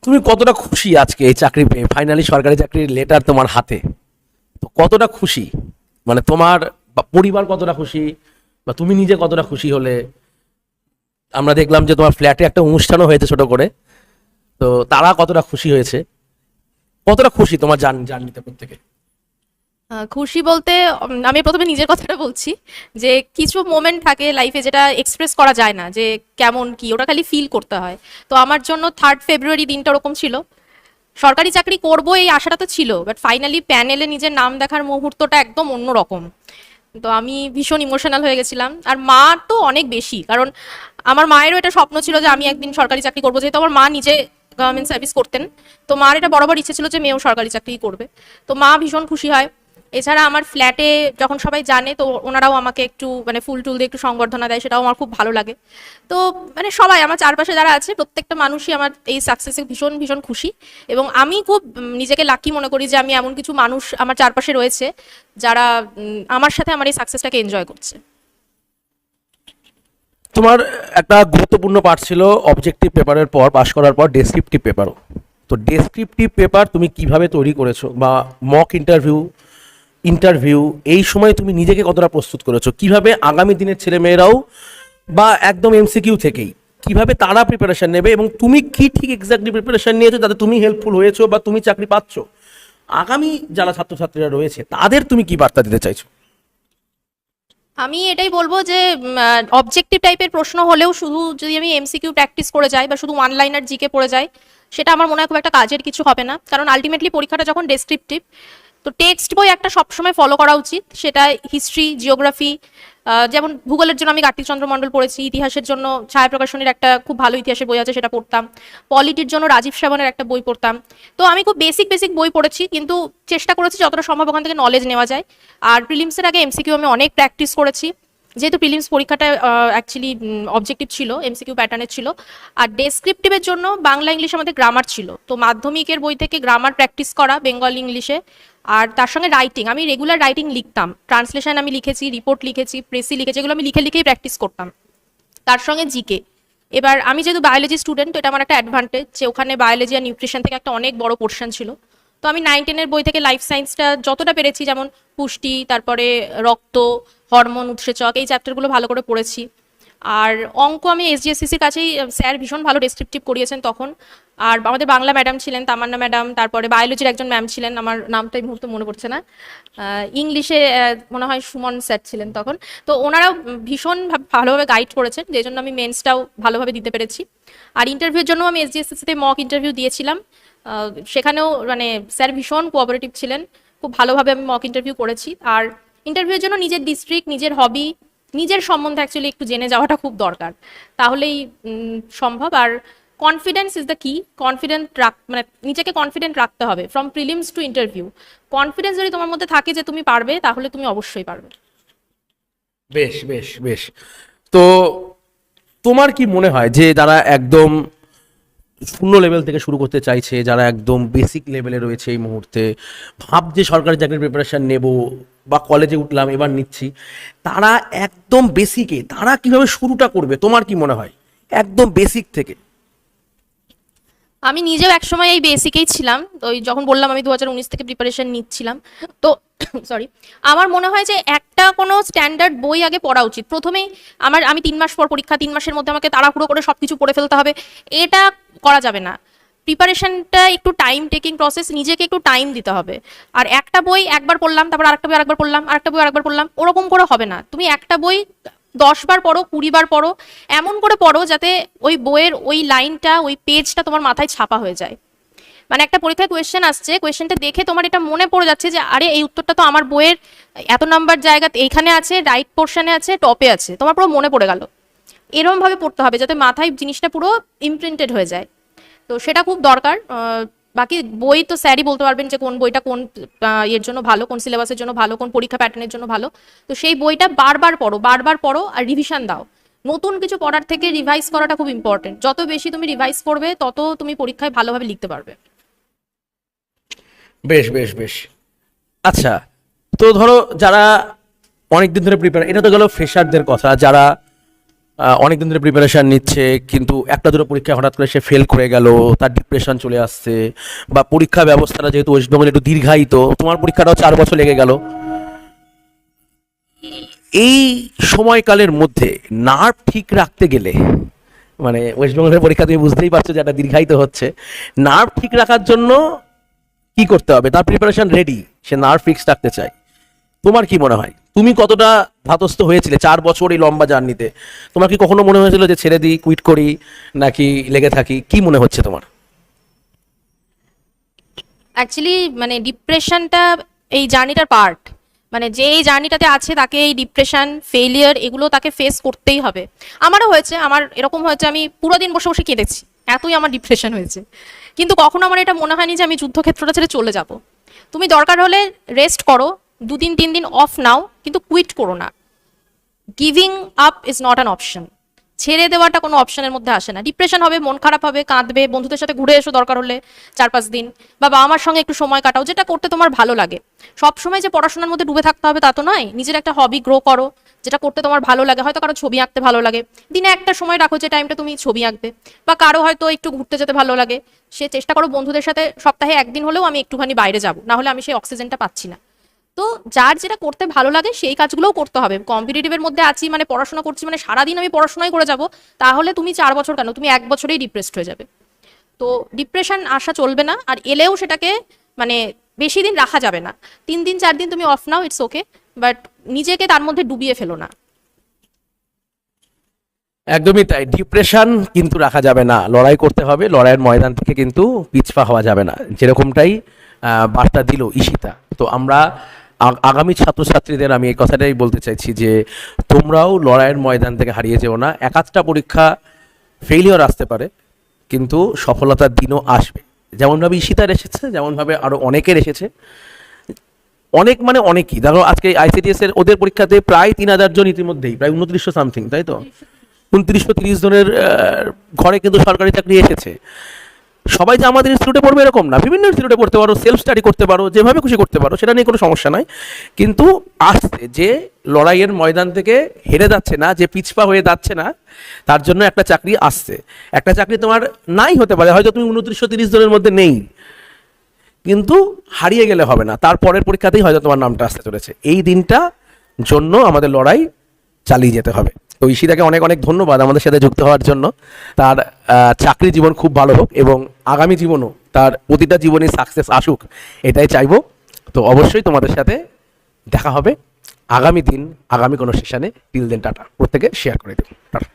তুমি কতটা খুশি আজকে এই চাকরি পেয়ে, ফাইনালি সরকারি চাকরির লেটার তোমার হাতে? তো কতটা খুশি, মানে তোমার পরিবার কতটা খুশি, বা তুমি নিজে কতটা খুশি হলে? আমরা দেখলাম যে তোমার ফ্ল্যাটে একটা অনুষ্ঠানও হয়েছে ছোট করে, তো তারা কতটা খুশি হয়েছে? কতটা খুশি তোমার জার্নিতে প্রত্যেকে? খুশি বলতে আমি প্রথমে নিজের কথাটা বলছি যে কিছু মোমেন্ট থাকে লাইফে যেটা এক্সপ্রেস করা যায় না, যে কেমন কি ওটা খালি ফিল করতে হয়। তো আমার জন্য 3 ফেব্রুয়ারি দিনটা ওরকম ছিল। সরকারি চাকরি করবো এই আশাটা তো ছিল, বাট ফাইনালি প্যানেলে নিজের নাম দেখার মুহূর্তটা একদম অন্যরকম। তো আমি ভীষণ ইমোশনাল হয়ে গেছিলাম। আর মা তো অনেক বেশি, কারণ আমার মায়েরও এটা স্বপ্ন ছিল যে আমি একদিন সরকারি চাকরি করবো, যেহেতু আমার মা নিজে গভর্নমেন্ট সার্ভিস করতেন। তো মার এটা বরাবর ইচ্ছে ছিল যে মেয়েও সরকারি চাকরি করবে। তো মা ভীষণ খুশি হয়। এছাড়া আমার ফ্ল্যাটে যখন সবাই জানে, তো ওনারাও আমাকে একটু মানে ফুল টুল দিয়ে একটু সংবর্ধনা দেয়, সেটাও আমার খুব ভালো লাগে। তো মানে সবাই আমার চারপাশে যারা আছে প্রত্যেকটা মানুষই আমার এই সাকসেসে ভীষণ ভীষণ খুশি। এবং আমি খুব নিজেকে লাকি মনে করি যে আমি এমন কিছু মানুষ আমার চারপাশে রয়েছে যারা আমার সাথে আমার এই সাকসেসটাকে এনজয় করছে। তোমার একটা গুরুত্বপূর্ণ পার্ট ছিল অবজেক্টিভ পেপারের পর, পাশ করার পর ডেসক্রিপটিভ পেপারও। তো ডেসক্রিপটিভ পেপার তুমি কিভাবে তৈরি করেছো, বা মক ইন্টারভিউ ইন্টারভিউ এই সময় তুমি নিজেকে কতটা প্রস্তুত করেছো? কিভাবে আগামী দিনের ছেলেমেয়েরাও, বা একদম এমসিকিউ থেকেই কিভাবে তারা প্রিপারেশন নেবে, এবং তুমি কি ঠিক এক্স্যাক্টলি প্রিপারেশন নিয়েছো যাতে তুমি হেল্পফুল হয়েছো বা তুমি চাকরি পাচ্ছ? আগামী যারা ছাত্রছাত্রীরা রয়েছে তাদের তুমি কি বার্তা দিতে চাইছো? আমি এটাই বলবো যে অবজেক্টিভ টাইপের প্রশ্ন হলেও শুধু যদি আমি এমসিকিউ প্র্যাকটিস করে যাই বা শুধু ওয়ান লাইনার জিকে পড়ে যাই, সেটা আমার মনে হয় খুব একটা কাজের কিছু হবে না। কারণ আলটিমেটলি পরীক্ষাটা যখন ডেসক্রিপটিভ, তো টেক্সট বই একটা সবসময় ফলো করা উচিত। সেটা হিস্ট্রি, জিওগ্রাফি, যেমন ভূগোলের জন্য আমি কার্তিকচন্দ্র মণ্ডল পড়েছি, ইতিহাসের জন্য ছায়া প্রকাশনীর একটা খুব ভালো ইতিহাসের বই আছে সেটা পড়তাম, পলিটির জন্য রাজীব শ্রাবণের একটা বই পড়তাম। তো আমি খুব বেসিক বেসিক বই পড়েছি, কিন্তু চেষ্টা করেছি যতটা সম্ভব ওখান থেকে নলেজ নেওয়া যায়। আর প্রিলিমসের আগে এমসিকিউ আমি অনেক প্র্যাকটিস করেছি, যেহেতু প্রিলিমস পরীক্ষাটা অ্যাকচুয়ালি অবজেক্টিভ ছিল, এমসিকিউ প্যাটার্নের ছিল। আর ডেসক্রিপটিভের জন্য বাংলা ইংলিশ আমাদের গ্রামার ছিল, তো মাধ্যমিকের বই থেকে গ্রামার প্র্যাকটিস করা বেঙ্গলি ইংলিশে। আর তার সঙ্গে রাইটিং, আমি রেগুলার রাইটিং লিখতাম, ট্রান্সলেশন আমি লিখেছি, রিপোর্ট লিখেছি, প্রেসি লিখেছি, এগুলো আমি লিখে লিখেই প্র্যাকটিস করতাম। তার সঙ্গে জিকে। এবার আমি যেহেতু বায়োলজি স্টুডেন্ট, তো এটা আমার একটা অ্যাডভান্টেজ যে ওখানে বায়োলজি আর নিউট্রিশন থেকে একটা অনেক বড় পোর্শন ছিল। তো আমি 9-10-এর বই থেকে লাইফ সায়েন্সটা যতটা পেরেছি, যেমন পুষ্টি, তারপরে রক্ত, হরমোন, উৎসেচক, এই চ্যাপ্টারগুলো ভালো করে পড়েছি। আর অঙ্ক আমি এসজিএসসিসির কাছেই, স্যার ভীষণ ভালো ডেসক্রিপটিভ করিয়েছেন তখন। আর আমাদের বাংলা ম্যাডাম ছিলেন তামান্না ম্যাডাম, তারপরে বায়োলজির একজন ম্যাম ছিলেন, আমার নামটা এই মুহূর্তে মনে পড়ছে না। ইংলিশে মনে হয় সুমন স্যার ছিলেন তখন। তো ওনারাও ভীষণ ভালোভাবে গাইড করেছেন, যে জন্য আমি মেন্সটাও ভালোভাবে দিতে পেরেছি। আর ইন্টারভিউর জন্য আমি এসজিএসসিসিতে মক ইন্টারভিউ দিয়েছিলাম। সেখানেও মানে স্যার ভীষণ কোঅপারেটিভ ছিলেন, খুব ভালোভাবে আমি মক ইন্টারভিউ করেছি। আর ইন্টারভিউর জন্য নিজের ডিস্ট্রিক্ট, নিজের হবি, নিজের সম্বন্ধে অ্যাকচুয়ালি একটু জেনে যাওয়াটা খুব দরকার, তাহলেই সম্ভব। আর কনফিডেন্স ইজ দ্য কি। মানে নিজেকে কনফিডেন্ট রাখতে হবে from prelims to interview. Confidence যদি তোমার মধ্যে থাকে যে তুমি পারবে, তাহলে তুমি অবশ্যই পারবে। বেশ বেশ বেশ। তো তোমার কি মনে হয় যে যারা একদম শূন্য লেভেল থেকে শুরু করতে চাইছে, যারা একদম বেসিক লেভেলে রয়েছে এই মুহূর্তে, ভাবছে সরকারি চাকরির প্রিপারেশন নেব বা কলেজে উঠলাম এবার নিচ্ছি, তারা একদম বেসিকে তারা কিভাবে শুরুটা করবে তোমার কি মনে হয়, একদম বেসিক থেকে? আমি নিজেও একসময় এই বেসিকেই ছিলাম, তো ওই যখন বললাম আমি 2019 থেকে প্রিপারেশন নিচ্ছিলাম। তো সরি, আমার মনে হয় যে একটা কোনো স্ট্যান্ডার্ড বই আগে পড়া উচিত প্রথমেই। আমি 3 মাস পর পরীক্ষা, 3 মাসের মধ্যে আমাকে তাড়াহুড়ো করে সবকিছু পড়ে ফেলতে হবে, এটা করা যাবে না। প্রিপারেশনটা একটু টাইম টেকিং প্রসেস, নিজেকে একটু টাইম দিতে হবে। আর একটা বই একবার পড়লাম, তারপর আরেকটা বই আরেকবার পড়লাম, আরেকটা বই আরেকবার পড়লাম, ওরকম করে হবে না। তুমি একটা বই 10 বার পড়ো, 20 বার পড়ো, এমন করে পড়ো যাতে ওই বইয়ের ওই লাইনটা, ওই পেজটা তোমার মাথায় ছাপা হয়ে যায়। মানে একটা পরীক্ষায় কোয়েশ্চেন আসছে, কোয়েশ্চেনটা দেখে তোমার এটা মনে পড়ে যাচ্ছে যে আরে এই উত্তরটা তো আমার বইয়ের এত নাম্বার জায়গাতে এইখানে আছে, রাইট পোর্শনে আছে, টপে আছে, তোমার পুরো মনে পড়ে গেল। এরকম ভাবে পড়তে হবে যাতে মাথায় জিনিসটা পুরো ইমপ্রিন্টেড হয়ে যায়। তো সেটা খুব দরকার। বাকি বই তো স্যারই বলতে পারবেন যে কোন বইটা কোন এর জন্য ভালো, কোন সিলেবাসের জন্য ভালো, কোন পরীক্ষা প্যাটার্নের জন্য ভালো। তো সেই বইটা বারবার পড়ো, বারবার পড়ো, আর রিভিশন দাও। নতুন কিছু পড়ার থেকে রিভাইজ করাটা খুব ইম্পর্টেন্ট। যত বেশি তুমি রিভাইজ করবে, তত তুমি পরীক্ষায় ভালোভাবে লিখতে পারবে। বেশ বেশ বেশ। আচ্ছা, তো ধরো যারা অনেক দিন ধরে প্রিপারেশন, এটা তো গেল ফ্রেশারদের কথা, যারা অনেক দিন ধরে প্রিপারেশান নিচ্ছে, কিন্তু একটা দুটো পরীক্ষা হঠাৎ করে সে ফেল করে গেল, তার ডিপ্রেশন চলে আসছে, বা পরীক্ষা ব্যবস্থাটা যেহেতু ওয়েস্ট বেঙ্গল একটু দীর্ঘায়িত, তোমার পরীক্ষাটাও 4 বছর লেগে গেল, এই সময়কালের মধ্যে নার্ভ ঠিক রাখতে গেলে, মানে ওয়েস্ট বেঙ্গলের পরীক্ষা তুমি বুঝতেই পারছো যে একটা দীর্ঘায়িত হচ্ছে, নার্ভ ঠিক রাখার জন্য কি করতে হবে? তার প্রিপারেশন রেডি, সে নার্ভ ফিক্স রাখতে চায়। তোমার কি মনে হয়, তুমি কতটা ধাতস্থ হয়েছিলে 4 বছর এই লম্বা জার্নিতে? তোমার কি কখনো মনে হয়েছিল যে ছেড়ে দিই, কুইট করি, নাকি লেগে থাকি? কি মনে হচ্ছে তোমার? অ্যাকচুয়ালি মানে ডিপ্রেশনটা এই জার্নিটার পার্ট। মানে যে এই জার্নিটাতে আছে তাকে এই ডিপ্রেশন, ফেলিয়ার এগুলো তাকে ফেস করতেই হবে। আমারও হয়েছে, আমার এরকম হয়েছে, আমি পুরো দিন বসে বসে কেঁদেছি, এতই আমার ডিপ্রেশন হয়েছে। কিন্তু কখনো আমার এটা মনে হয়নি যে আমি যুদ্ধক্ষেত্রটা ছেড়ে চলে যাব। তুমি দরকার হলে রেস্ট করো, 2 দিন 3 দিন অফ নাও, কিন্তু কুইট করো না। Giving up is not an option. ছেড়ে দেওয়াটা কোনো অপশনের মধ্যে আসে না। ডিপ্রেশন হবে, মন খারাপ হবে, কাঁদবে, বন্ধুদের সাথে ঘুরে এসো দরকার হলে 4-5 দিন, বা বাবা মার সঙ্গে একটু সময় কাটাও, যেটা করতে তোমার ভালো লাগে। সব সময় যে পড়াশোনার মধ্যে ডুবে থাকতে হবে তা তো নয়। নিজের একটা হবি গ্রো করো, যেটা করতে তোমার ভালো লাগে। হয়তো কারো ছবি আঁকতে ভালো লাগে, দিনে একটা সময় রাখো যে টাইমটা তুমি ছবি আঁকবে। বা কারো হয়তো একটু ঘুরতে যেতে ভালো লাগে, সে চেষ্টা করো বন্ধুদের সাথে সপ্তাহে 1 দিন হলেও আমি একটুখানি বাইরে যাবো, না হলে আমি সেই অক্সিজেনটা পাচ্ছি না। তো যার যেটা করতে ভালো লাগে সেই কাজগুলোও করতে হবে। কম্পিটিটিভের মধ্যে আছি মানে পড়াশোনা করছি মানে সারাদিন আমি পড়াশোনাই করে যাব, তাহলে তুমি 4 বছর কেন, তুমি 1 বছরেই ডিপ্রেসড হয়ে যাবে। তো ডিপ্রেশন আসা চলবে না, আর এলেও সেটাকে মানে বেশি দিন রাখা যাবে না। 3 দিন 4 দিন তুমি of now, it's okay, but নিজেকে তার মধ্যে ডুবিয়ে ফেলো না। একদমই তাই, ডিপ্রেশন কিন্তু রাখা যাবে না, লড়াই করতে হবে, লড়াইয়ের ময়দান থেকে কিন্তু পিছপা হওয়া যাবে না, যেরকমটাই বার্তা দিল ঈশিতা। তো আমরা আগামী ছাত্রছাত্রীদের আমি এই কথাটাই বলতে চাইছি যে তোমরাও লড়াইয়ের ময়দান থেকে হারিয়ে যেও না। এক আধটা পরীক্ষা ফেইলিওর আসতে পারে, কিন্তু সফলতার দিনও আসবে। যেমনভাবে ঈশিতার এসেছে, যেমনভাবে আরও অনেকের এসেছে। অনেক মানে অনেকই, দেখো আজকে আইসিডিএস এর ওদের পরীক্ষাতে প্রায় 3,000 জন ইতিমধ্যেই, প্রায় 2900 সামথিং, তাই তো 2930 জনের ঘরে কিন্তু সরকারি চাকরি এসেছে। সবাই যে আমাদের ইনস্টিটিউটে পড়বে এরকম না, বিভিন্ন ইনস্টিটিউটে পড়তে পারো, সেলফ স্টাডি করতে পারো, যেভাবে খুশি করতে পারো, সেটা নিয়ে কোনো সমস্যা নাই। কিন্তু আসছে যে লড়াইয়ের ময়দান থেকে হেরে যাচ্ছে না, যে পিছপা হয়ে যাচ্ছে না, তার জন্য একটা চাকরি আসছে। একটা চাকরি তোমার নাই হতে পারে, হয়তো তুমি 2930 জনের মধ্যে নেই, কিন্তু হারিয়ে গেলে হবে না, তারপরের পরীক্ষাতেই হয়তো তোমার নামটা আসতে চলেছে। এই দিনটা জন্য আমাদের লড়াই চালিয়ে যেতে হবে। তো ঈশিতাকে অনেক অনেক ধন্যবাদ আমাদের সাথে যুক্ত হওয়ার জন্য। তার চাকরি জীবন খুব ভালো হোক, এবং আগামী জীবনও তার প্রতিটা জীবনে সাকসেস আসুক, এটাই চাইবো। তো অবশ্যই তোমাদের সাথে দেখা হবে আগামী দিন, আগামী কোনো সেশনে। টিল দেন টাটা, প্রত্যেকে শেয়ার করে দেবো। টাটা।